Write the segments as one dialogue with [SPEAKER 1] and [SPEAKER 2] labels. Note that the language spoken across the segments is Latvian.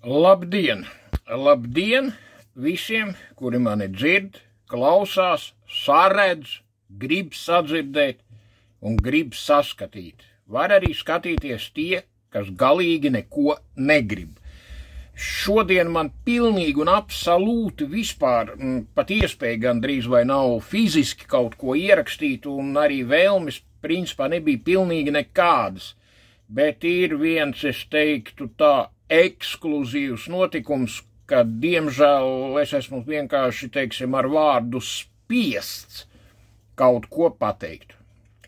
[SPEAKER 1] Labdien! Labdien visiem, kuri mani dzird, klausās, saredz, grib sadzirdēt un grib saskatīt. Var arī skatīties tie, kas galīgi neko negrib. Šodien man pilnīgi un absolūti vispār pat iespēja gandrīz vai nav fiziski kaut ko ierakstīt, un arī vēlmes principā nebija pilnīgi nekādas. Bet ir viens, es teiktu tā, ekskluzīvs notikums, kad, diemžēl, es esmu vienkārši, teiksim, ar vārdu spiests kaut ko pateikt.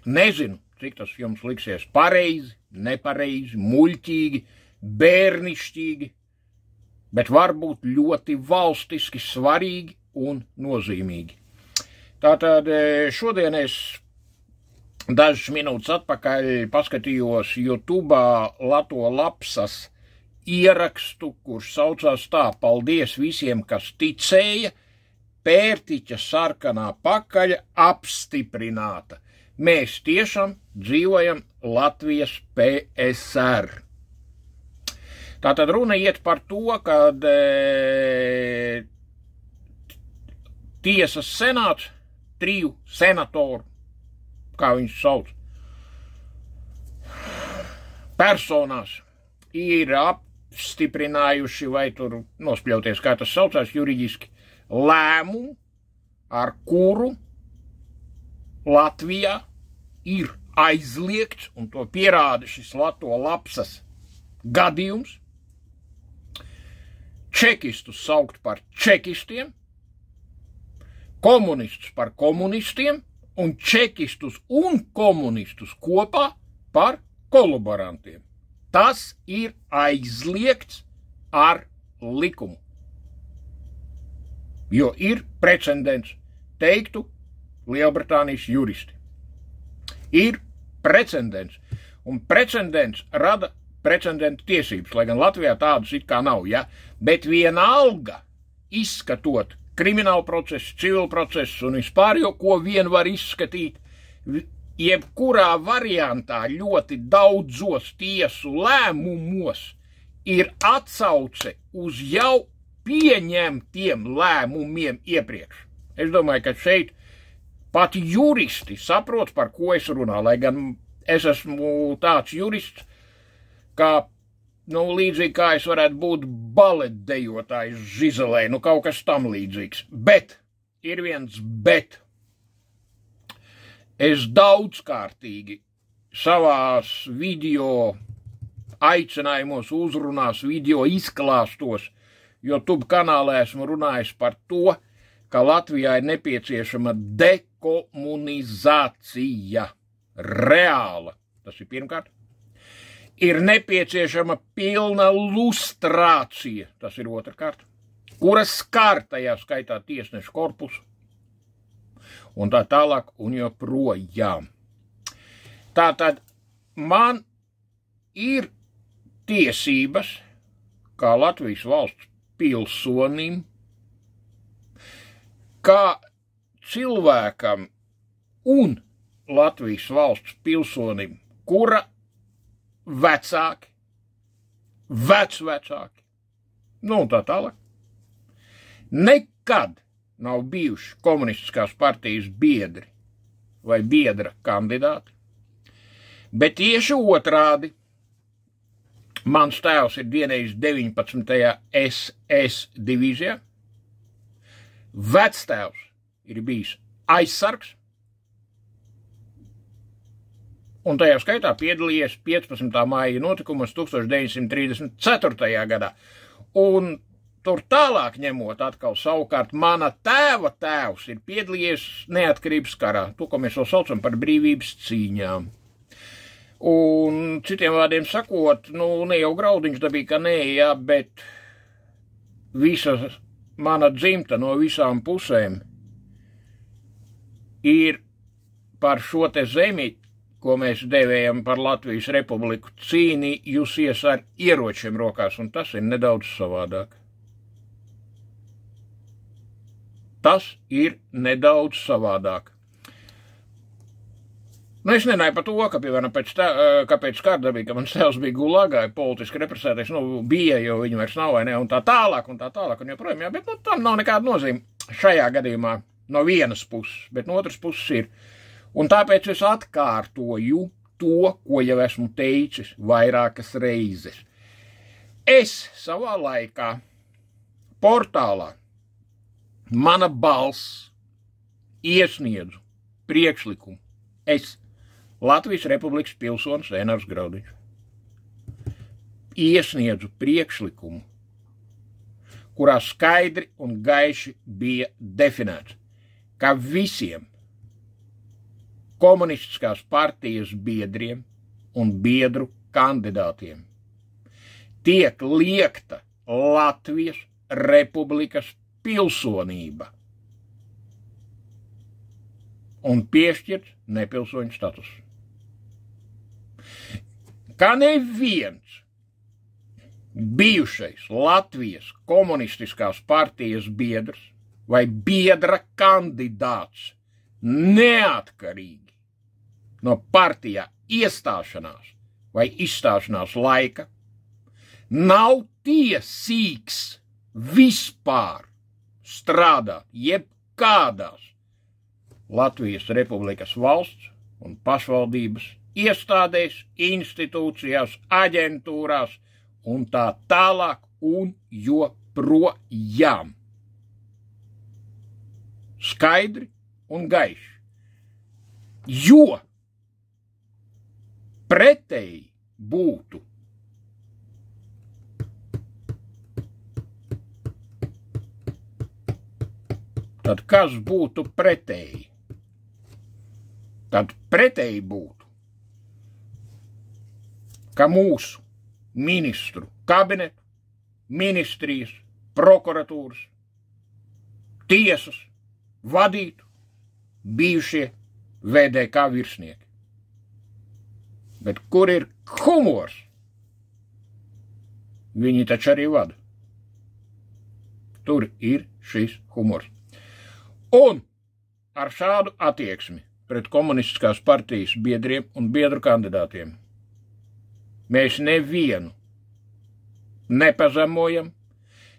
[SPEAKER 1] Nezinu, cik tas jums liksies pareizi, nepareizi, muļķīgi, bērnišķīgi, bet varbūt ļoti valstiski svarīgi un nozīmīgi. Tātad šodien es dažas minūtes atpakaļ paskatījos YouTube'ā Lato Lapsas ierakstu, kurš saucās tā: paldies visiem, kas ticēja, Pērtiķa sarkanā pakaļa apstiprināta. Mēs tiešām dzīvojam Latvijas PSR. Tātad runa iet par to, kad tiesas senāts 3 senatoru, kā viņus sauc, personās ir apstiprinājuši, vai tur nospļauties, kā tas saucās juridiski, lēmumu, ar kuru Latvijā ir aizliegts, un to pierāda šis Lato Lapsas gadījums, čekistus saukt par čekistiem, komunistus par komunistiem, un čekistus un komunistus kopā par kolaborantiem. Tas ir aizliegts ar likumu, jo ir precedents, teiktu Lielbritānijas juristi. Ir precedents, un precedents rada precedenta tiesības, lai gan Latvijā tādas it kā nav, ja? Bet vienalga, izskatot kriminālu procesu, civilu procesu un vispār, jo ko vien var izskatīt, jebkurā variantā ļoti daudzos tiesu lēmumos ir atsauce uz jau pieņemtiem lēmumiem iepriekš. Es domāju, ka šeit pat juristi saprot, par ko es runāju, lai gan es esmu tāds jurists, kā, līdzīgi kā es varētu būt baletdejotājs Žizelē, kaut kas tam līdzīgs. Bet, ir viens bet. Es daudzkārtīgi savās video aicinājumos, uzrunās, video izklāstos, YouTube kanālā esmu runājis par to, ka Latvijā ir nepieciešama dekomunizācija. Reāla. Tas ir pirmkārt. Ir nepieciešama pilna lustrācija. Tas ir otrkārt. Kura skar tajā skaitā tiesnešu korpusu. Un tā tālāk un joprojām. Tātad man ir tiesības, kā Latvijas valsts pilsonim, kā cilvēkam un Latvijas valsts pilsonim, kura vecāki, vecvecāki, un tā tālāk, nekad nav bijuši komunistiskās partijas biedri vai biedra kandidāti, bet tieši otrādi. Mans tēvs ir dienējis 19. SS divīzijā, vectēvs ir bijis aizsargs, un tajā skaitā piedalījies 15. māja notikumos 1934. gadā. Un tur tālāk ņemot atkal savukārt mana tēva tēvs ir piedalījies neatkarības karā, to, ko mēs vēl saucam par brīvības cīņām. Un citiem vārdiem sakot, ne jau graudiņš dabīja, ka nē, jā, bet visa mana dzimta no visām pusēm ir par šo te zemi, ko mēs devējam par Latvijas republiku, cīnījusies ar ieročiem rokās, un tas ir nedaudz savādāk. Tas ir nedaudz savādāk. Nu, es nenāju par to, ka, piemēram, pēc kārdarbība, ka mans tēvs bija gulagā, politiski represētais, bija, jo viņi vairs nav, vai ne, un tā tālāk, un joprojām, jā, bet, tam nav nekāda nozīme šajā gadījumā no vienas puses, bet no otras puses ir. Un tāpēc es atkārtoju to, ko jau esmu teicis vairākas reizes. Es savā laikā portālā Mana balss iesniedzu priekšlikumu. Es, Latvijas Republikas pilsonis Ēnars Graudiņš, iesniedzu priekšlikumu, kurā skaidri un gaiši bija definēts, ka visiem komunistiskās partijas biedriem un biedru kandidātiem tiek liekta Latvijas Republikas pilsonība un piešķirts nepilsoņu status. Kā neviens bijušais Latvijas komunistiskās partijas biedrs vai biedra kandidāts neatkarīgi no partijā iestāšanās vai izstāšanās laika nav tiesīgs vispār strādāt jebkādās Latvijas Republikas valsts un pašvaldības iestādēs, institūcijās, aģentūrās un tā tālāk un joprojām. Skaidri un gaiši. Jo pretēji būtu tad kas būtu pretēji? Tad pretēji būtu, ka mūsu ministru kabinetu, ministrijas, prokuratūras, tiesas vadītu bijušie VDK virsnieki. Bet kur ir humors? Viņi taču arī vada. Tur ir šis humors. Un ar šādu attieksmi pret komunistiskās partijas biedriem un biedru kandidātiem mēs nevienu nepazemojam,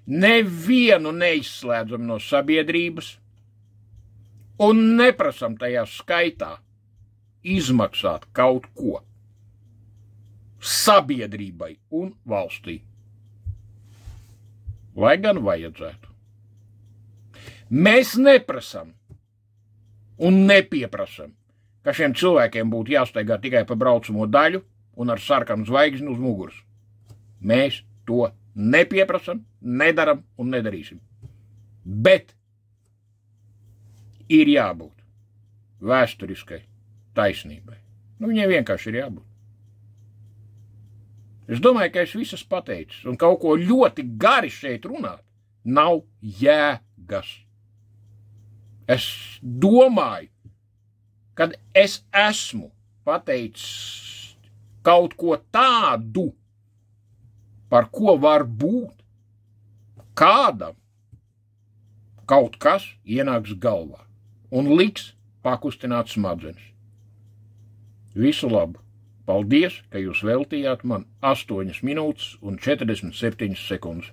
[SPEAKER 1] nevienu neizslēdzam no sabiedrības un neprasam tajā skaitā izmaksāt kaut ko sabiedrībai un valstī. Lai gan vajadzētu. Mēs neprasam un nepieprasam, ka šiem cilvēkiem būtu jāsteigā tikai pa braucamo daļu un ar sarkanu zvaigzni uz muguras. Mēs to nepieprasam, nedaram un nedarīsim. Bet ir jābūt vēsturiskai taisnībai. Viņai vienkārši ir jābūt. Es domāju, ka es visas pateicis un kaut ko ļoti gari šeit runāt nav jēgas. Es domāju, kad es esmu pateicis kaut ko tādu, par ko var būt kādam kaut kas ienāks galvā un liks pakustināt smadzenes. Visu labu! Paldies, ka jūs veltījāt man 8 minūtes un 47 sekundes.